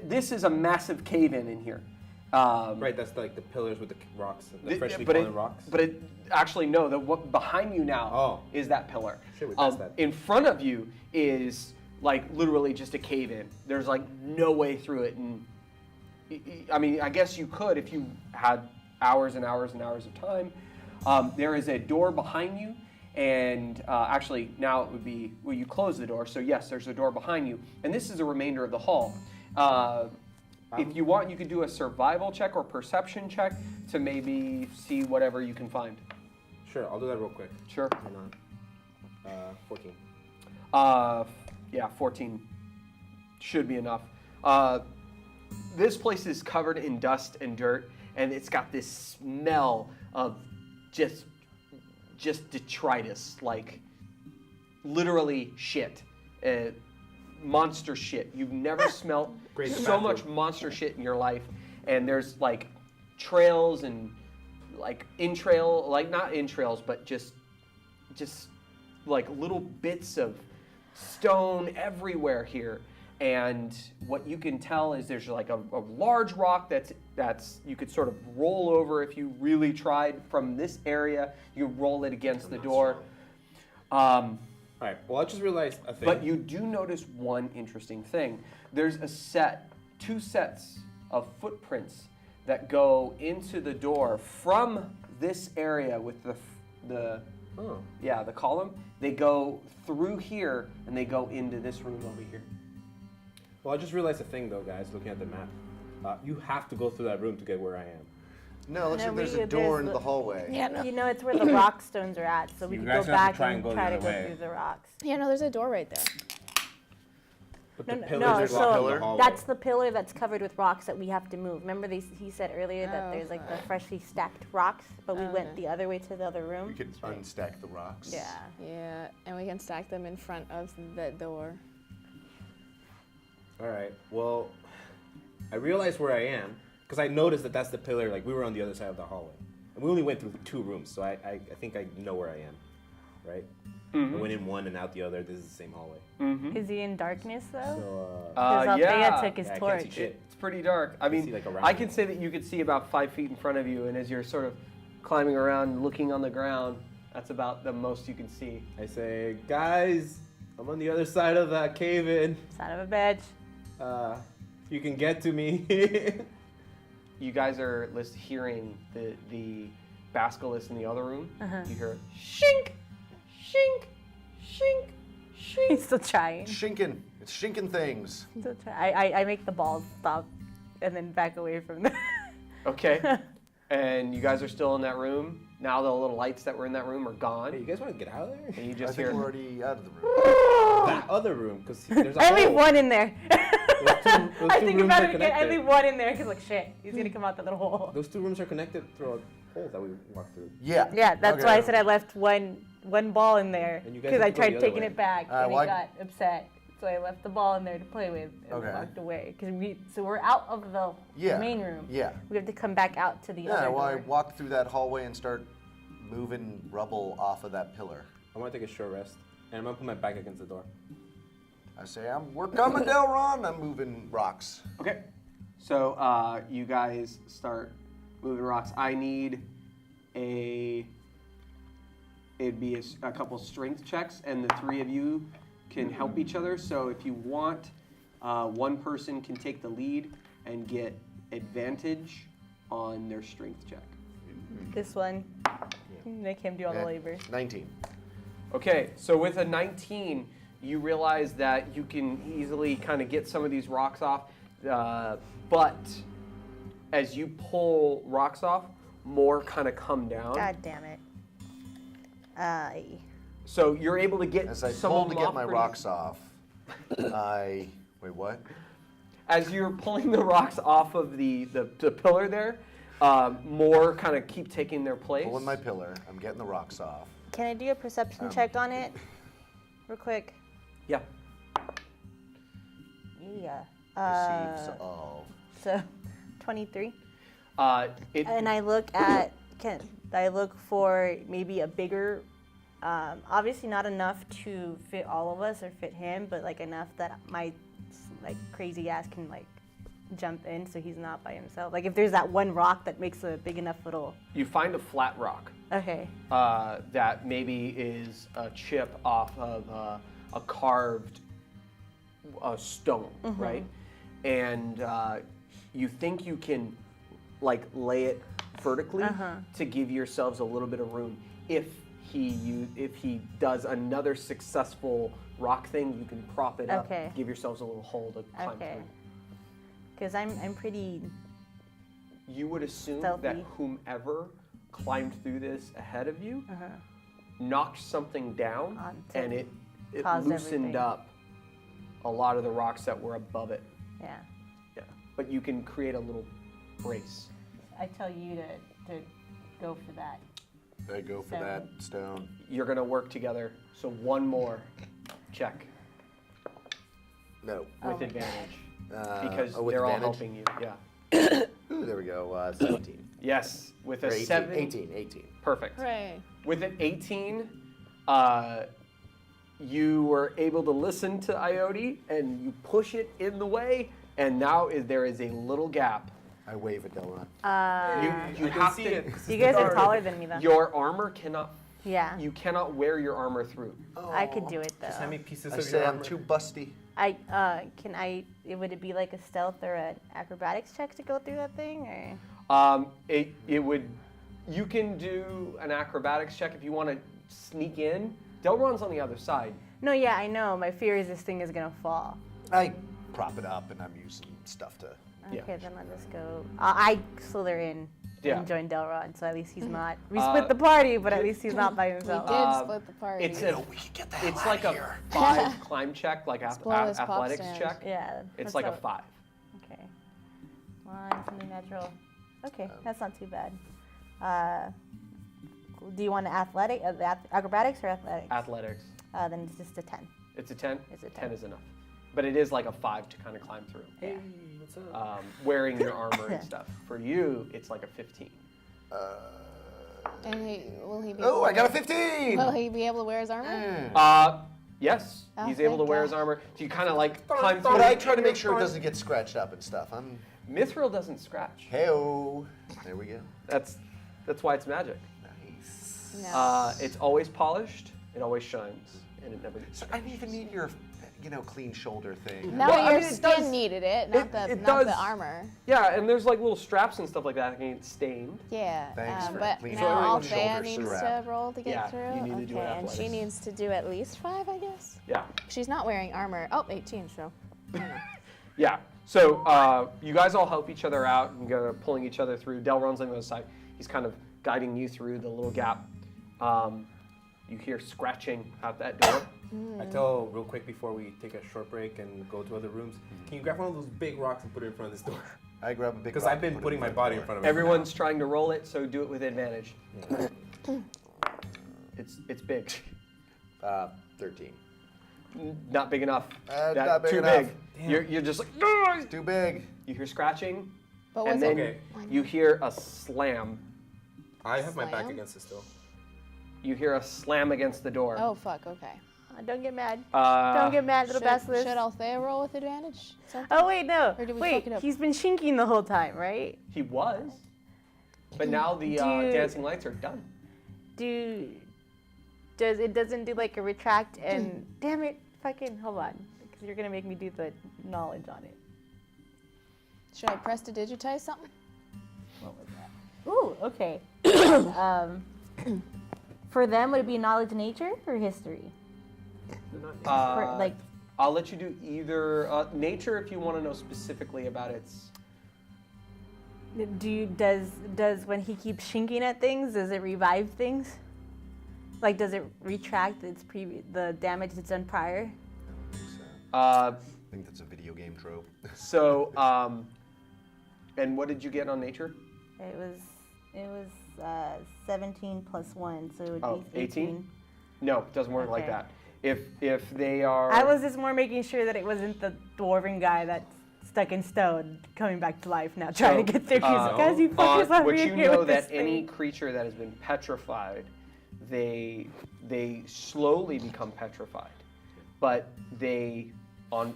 This is a massive cave-in in here. Right, that's like the pillars with the rocks, the freshly fallen rocks. But it actually no. What behind you now Oh. is that pillar. Shit, we passed that. In front of you is like literally just a cave-in. There's like no way through it, and I mean, I guess you could if you had hours and hours and hours of time. There is a door behind you, and actually now it would be well, you close the door. So yes, there's a door behind you, and this is the remainder of the hall. If you want, you could do a survival check or perception check to maybe see whatever you can find. Sure, I'll do that real quick. Sure. Hang on. 14. Yeah, 14 should be enough. This place is covered in dust and dirt, and it's got this smell of just detritus, like literally shit. Monster shit. You've never smelled Great so bathroom. much monster shit in your life. And there's like trails and like not entrails, but just like little bits of stone everywhere here. And what you can tell is there's like a large rock that's you could sort of roll over if you really tried from this area. You roll it against the door. All right, well, I just realized a thing. But you do notice one interesting thing. There's two sets of footprints that go into the door from this area with the column. They go through here and they go into this room over here. Well, I just realized a thing, though, guys, looking at the map. You have to go through that room to get where I am. No, looks No, like there's we- a door there's into the hallway. Yeah, no. You know, it's where the rock stones are at, so we You could guys go have to back try and and go the try to other go way. through the rocks. Yeah, no, there's a door right there. But No, the no, pillars no, are blocking the so hallway. that's the pillar that's covered with rocks that we have to move. Remember he said earlier that Oh. there's like the freshly stacked rocks, but we went Okay. the other way to the other room. We could unstack the rocks. Yeah. Yeah, and we can stack them in front of the door. All right, well, I realized where I am because I noticed that that's the pillar. Like, we were on the other side of the hallway. And we only went through 2 rooms, so I think I know where I am, right? I went in one and out the other. This is the same hallway. Is he in darkness though? So, Because Althea yeah. took his Yeah, I can't torch. see shit. It's pretty dark. I mean, see, like, around I me. can say that you could see about 5 feet in front of you, and as you're sort of climbing around, looking on the ground, that's about the most you can see. I say, guys, I'm on the other side of that cave-in. Son of a bitch. You can get to me. You guys are hearing the basilisk in the other room. You hear shink, shink, shink, shink. He's still trying. Shinking. It's shinking things. Still I make the balls stop and then back away from them. Okay. And you guys are still in that room. Now the little lights that were in that room are Hey, gone. you guys want to get out of there? And you I just think hear we're already out of the room. That other room, because there's a I leave hole. one in there. those I two think rooms about are it again. I connected. leave one in there because like shit, he's gonna come out that little hole. Those 2 rooms are connected through a hole that we walked through. Yeah. Yeah, that's Okay. why I said I left one ball in there And you guys because I have to go the tried other taking way. it back and why- he got upset. So I left the ball in there to play with and Okay. walked away. So we're out of the Yeah. main room. Yeah. We have to come back out to the Yeah, other well, I door. walked through that hallway and start moving rubble off of that pillar. I want to take a short rest, and I'm going to put my back against the door. I say, we're coming, Delron. I'm moving rocks. Okay. So you guys start moving rocks. I need it'd be a couple strength checks, and the 3 of you can help each other. So if you want, one person can take the lead and get advantage on their strength check. This one, make him do all the Yeah. labor. 19. Okay, so with a 19, you realize that you can easily kind of get some of these rocks off, but as you pull rocks off, more kind of come down. God damn it. So you're able to get As I some pull of to them get off my pretty- rocks off, wait, what? As you're pulling the rocks off of the pillar there, more kind of keep taking their place. Pulling my pillar. I'm getting the rocks off. Can I do a perception check on it? Real quick. Yeah. Yeah. Perceives all. So, 23. It, And I look at, I look for maybe a bigger, obviously not enough to fit all of us or fit him, but like enough that my like crazy ass can like jump in so he's not by himself. Like if there's that one rock that makes a big enough little. you find a flat rock Okay. that maybe is a chip off of a carved stone, right? And you think you can like lay it vertically to give yourselves a little bit of room. If he does another successful rock thing, you can prop it up, Okay. give yourselves a little hole to climb Okay. through. Because I'm pretty. You would assume that Stealthy. whomever climbed through this ahead of you knocked something down, To and it cause loosened everything. up a lot of the rocks that were above it. Yeah. Yeah, but you can create a little brace. I tell you to go for that. I go for that stone. You're gonna work together. So one more check No. with advantage because with they're all advantage? helping you. Yeah. Ooh, there we go. 17. Yes, with Or a 18, 7. 18. Perfect. Hooray. With an 18, you were able to listen to Ioti and you push it in the way, and now there is a little gap. I wave at Delron. You I can have see to. it. You guys are taller than me though. Your armor cannot. Yeah. You cannot wear your armor through. I could do it Just hand me though. pieces I of say your I'm armor. too busty. Would it be like a stealth or an acrobatics check to go through that thing, or? It would. You can do an acrobatics check if you want to sneak in. Delron's on the other side. No, yeah, I know. My fear is this thing is gonna fall. I prop it up and I'm using stuff to. Yeah. Okay, then let us go. I slither in Yeah. and join Delron, so at least he's not. We split the party, but at least he's not by We himself. did split the party. It's We should get the hell it's out like of a here. 5 climb check, like blow his pop athletics stand. check. Yeah. It's that's like a how- 5. Okay. One, something natural. Okay, that's not too bad. Do you want acrobatics or athletics? Athletics. Then it's just a 10. It's a 10. It's a 10 10. is enough, but it is like a 5 to kind of climb through. Yeah. What's up? Wearing your armor and stuff. For you, it's like a 15. And will he be? Oh, I got a able 15! Will he be able to wear his armor? Yes, Oh, he's able to thank wear his God. armor. So you kind of like climb through. But I try to make sure it doesn't get scratched up and stuff. I'm. Mithril doesn't scratch. Hey-oh. There we go. That's why it's magic. Nice. No. It's always polished. It always shines, and it never gets. So I didn't even need your, clean shoulder thing. No, Well, I your mean, it skin does- needed it, not it not does- the armor. Yeah, and there's like little straps and stuff like that that can get stained. Yeah. Thanks for but cleaning now up all the Thea shoulder needs strap. to roll to get Yeah, through. you need to do okay, and she athletics. needs to do at least 5, I guess. Yeah. She's not wearing armor. Oh, 18, so. Yeah. So you guys all help each other out and go pulling each other through. Delron's on the other side. He's kind of guiding you through the little gap. You hear scratching out that door. I tell real quick before we take a short break and go to other rooms. Can you grab one of those big rocks and put it in front of this door? I grab a big Because rock I've been and put it putting my front body door. in front of it. Everyone's trying to roll it, so do it with advantage. It's big. 13. Not big enough. Not big too enough. big. You're just like, "Ah!" Too big. You hear scratching, But and was then it? Okay. you hear a slam. I have my back Slam? against it still. You hear a slam against the door. Oh, fuck, okay. Don't get mad. Uh, Don't get mad, little basilisk. Should Althea roll with advantage? Something? Oh wait, no. Or did we Wait, fuck it up? he's been shinking the whole time, right? He was, but now the Dude. dancing lights are done. Doesn't do like a retract and damn it, fucking hold on, because you're gonna make me do the knowledge on it. Should I press to digitize something? What was that? Ooh, okay. For them, would it be knowledge nature or history? For, like, I'll let you do either nature if you want to know specifically about its. does when he keeps shinking at things, does it revive things? Like, does it retract the damage it's done prior? Uh, I think that's a video game trope. so, and what did you get on nature? It was 17 plus 1, so it would Oh, be 18. No, it doesn't work like Okay. that. If they are, I was just more making sure that it wasn't the dwarven guy that's stuck in stone coming back to life now, trying to get there. He's like, guys, you fuckers left what me you in here know with that this any thing." creature that has been petrified, they slowly become petrified, but they on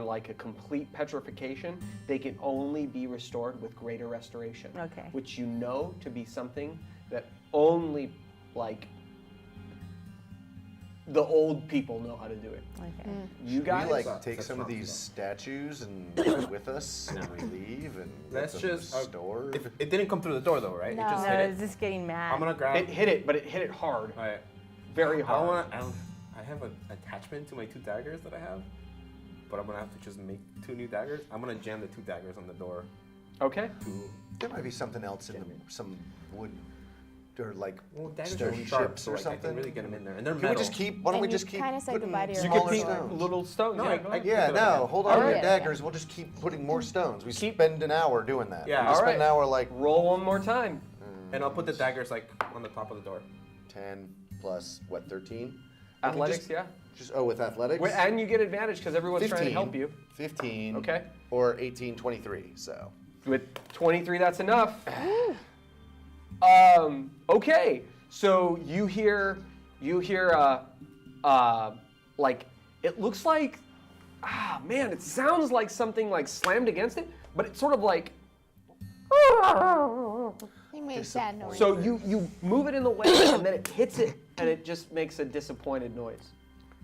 like a complete petrification, they can only be restored with greater restoration. Okay. Which you know to be something that only like the old people know how to do it. Okay. You We guys, like take some of these statues and take it with us, and we leave, and Let's let them just restore. If it didn't come through the door though, right? No. It just No, hit it's it. just getting mad. I'm gonna grab. it hit it, but it hit it hard, All right. very I hard. have an attachment to my 2 daggers that I have, but I'm gonna have to just make 2 new daggers. I'm gonna jam the 2 daggers on the door. Okay. There might be something else in some wood or like Well, daggers stone are sharp, chips so or like, I something. can really get them in there, and they're Can metal. we just keep? Why don't And we you just keep kinda say putting goodbye to your You smaller could pick stones? little stones. No, yeah, I- go I- ahead. Yeah, no, hold on. Oh, Your yeah. daggers. We'll just keep putting more stones. We Keep- spend an hour doing that. Yeah, we all spend right. an hour like Roll one more time. And I'll put the daggers like on the top of the door. 10 plus what? 13. Athletics, yeah. Just with athletics. Wait, and you get advantage because everyone's trying to help you. 15. Okay. Or 18, 23. So. With 23, that's enough. Okay. So you hear, like, it looks like, man, it sounds like something like slammed against it, but it's sort of like, He made sad noise. so you move it in the way and then it hits it and it just makes a disappointed noise.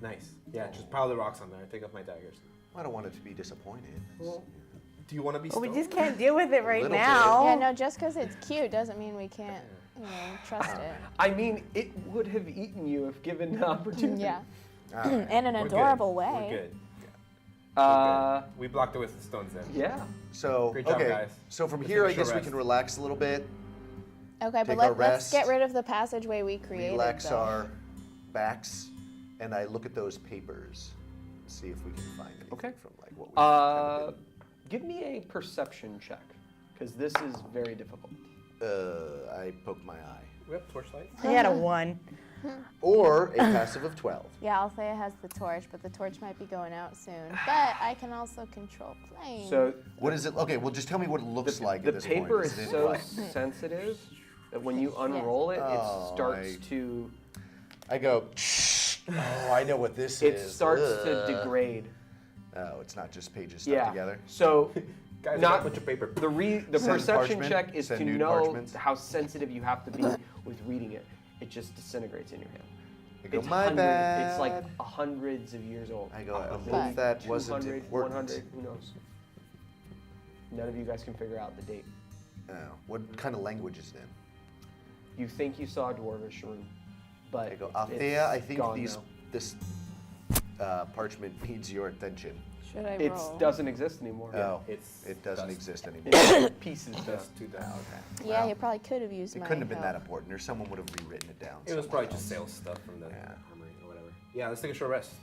Nice. Yeah, just pile the rocks on there. Take off my daggers. I don't want it to be disappointed. Do you want to be Well, we stoned? just can't deal with it right little bit. now. Yeah, no, just because it's cute doesn't mean we can't, trust it. I mean, it would have eaten you if given the opportunity. Yeah. All right. In an We're good. adorable We're way. good. Uh, We blocked it with the stones then. yeah. So Great job, okay. guys. So from Let's here, I take a guess short we can rest. relax a little bit, Okay, Take but our let's get rest. rid of the passageway we created. relax though. our backs, and I look at those papers, see if we can find anything Okay. from like what we. kind of Give me a perception check, because this is very difficult. I poke my eye. We have torchlight. He had a 1. Or a passive of 12. Yeah, Althea has the torch, but the torch might be going out soon. But I can also control flames. So What is it? Okay, well, just tell me what it looks like the at this paper point. is it so what? sensitive that when you unroll it, Oh, it starts I- to I go, oh, I know what this it is. starts to Ugh. degrade. Oh, it's not just pages stuck Yeah. together. So Guys, I got not a bunch of paper. the Send perception parchment, check is send to nude know parchments. how sensitive you have to be with reading it. It just disintegrates in your hand. I go, It's my bad. It's like hundreds of years old. I go, I Maybe hope that wasn't 200, important. 100, who knows? None of you guys can figure out the date. Oh, what kind of language is it in? You think you saw a dwarvish room, but I go, it's Althea, I think gone this now. this parchment needs your attention. Should I It roll? doesn't exist anymore. Oh, It's it doesn't dust. exist anymore. It's pieces Just dust. 2 daggers. Yeah, Wow. you probably could have used It my couldn't have been that help. important, or someone would have rewritten it down. It was somewhere probably just else. sales stuff from the Yeah. armory or whatever. Yeah, let's take a short rest.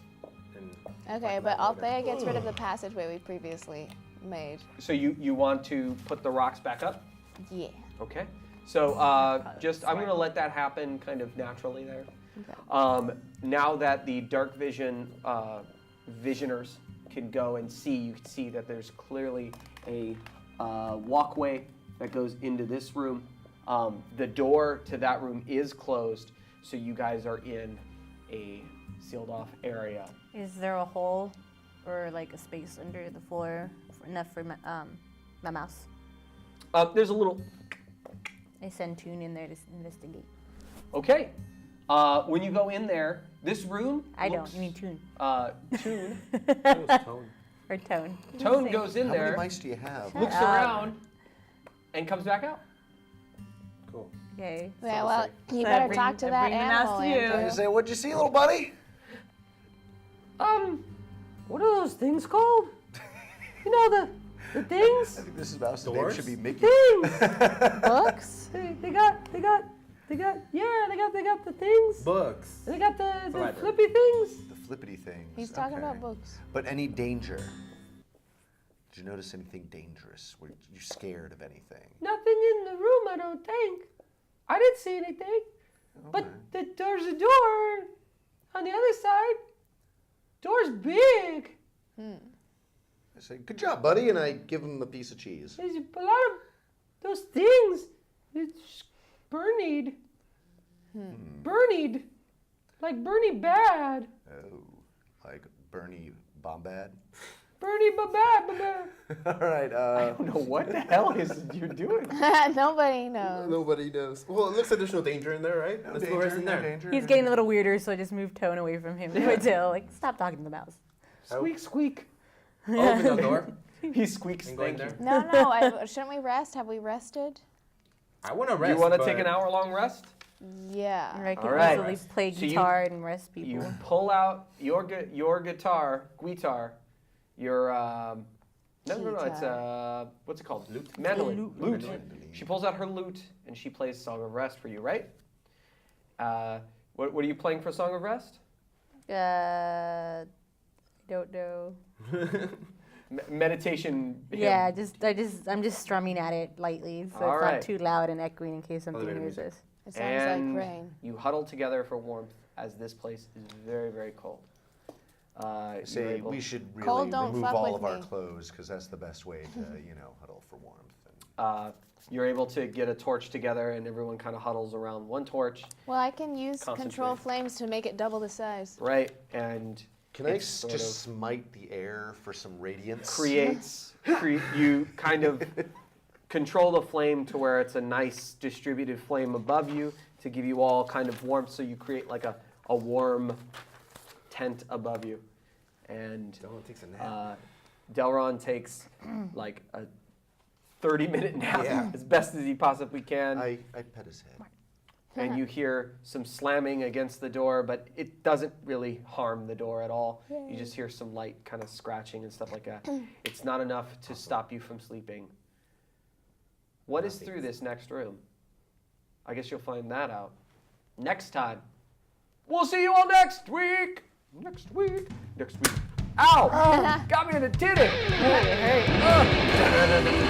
And Okay, but Althea gets rid of the passageway we previously made. So you want to put the rocks back up? Yeah. Okay. So just I'm gonna let that happen kind of naturally there. Okay. Now that the dark vision visioners can go and see, you can see that there's clearly a walkway that goes into this room. The door to that room is closed, so you guys are in a sealed off area. Is there a hole or like a space under the floor enough for my mouse? There's a little. I send Toon in there to investigate. Okay. When you go in there, this room. I looks, don't. You mean Toon Toon. it was tone. or Tone? Tone goes in How many there, mice do you have? looks up. around, and comes back out. Cool. Okay. Yeah, well, you So I better bring- talk to I that bring the mouse animal, to you. Andrew. You say, what'd you see, little buddy? What are those things called? You know the things. I think this is Mouse's name Doors? should be Mickey. Things. Books? They got They got the things. Books. They got the library. flippy things. The flippity things. He's talking okay. about books. But any danger? Did you notice anything dangerous? Were you scared of anything? Nothing in the room, I don't think. I didn't see anything. But there's a door on the other side. Door's big. I say, good job, buddy, and I give him a piece of cheese. There's a lot of those things. It's Bernied. Bernied. Like Bernie Bad. Oh, like Bernie Bombad? Bernie Bad. All right, I don't know what the hell is you're doing. Nobody knows. Nobody knows. Well, it looks like there's no danger in there, right? Let's go rest in there. He's getting a little weirder, so I just moved tone away from him. Until like, stop talking to the mouse. Squeak, squeak. Open the door. He squeaks. And go in Thank you. there. No, shouldn't we rest? Have we rested? I want to Do rest. you want to but take an hour-long rest? Yeah. I can All right. easily play So you- guitar and rest people. You pull out your guitar, your no, it's what's it called? Lute. Mandolin. Lute. Mandolin. She pulls out her lute and she plays Song of Rest for you, right? What are you playing for Song of Rest? I don't know. Meditation. hymn. Yeah, I'm just strumming at it lightly, so All it's right. not too loud and echoing in case something bit of hears music. us. It sounds And like rain. you huddle together for warmth as this place is very, very cold. You're Say able- we should really Cold, don't remove fuck all with of our me. clothes because that's the best way to, huddle for warmth. You're able to get a torch together and everyone kind of huddles around one torch, Well, I can use Concentrate. control flames to make it double the size. right? And Can I it's sort just of smite the air for some radiance? you kind of control the flame to where it's a nice distributed flame above you to give you all kind of warmth, so you create like a warm tent above you. And Dylan takes a nap. Delron takes like a 30-minute nap Yeah. as best as he possibly can. I pet his head. And you hear some slamming against the door, but it doesn't really harm the door at all. You just hear some light kind of scratching and stuff like that. It's not enough to stop you from sleeping. What is through this next room? I guess you'll find that out next time. We'll see you all next week. Next week. Ow! Got me in the titty. Hey, hey. Uh.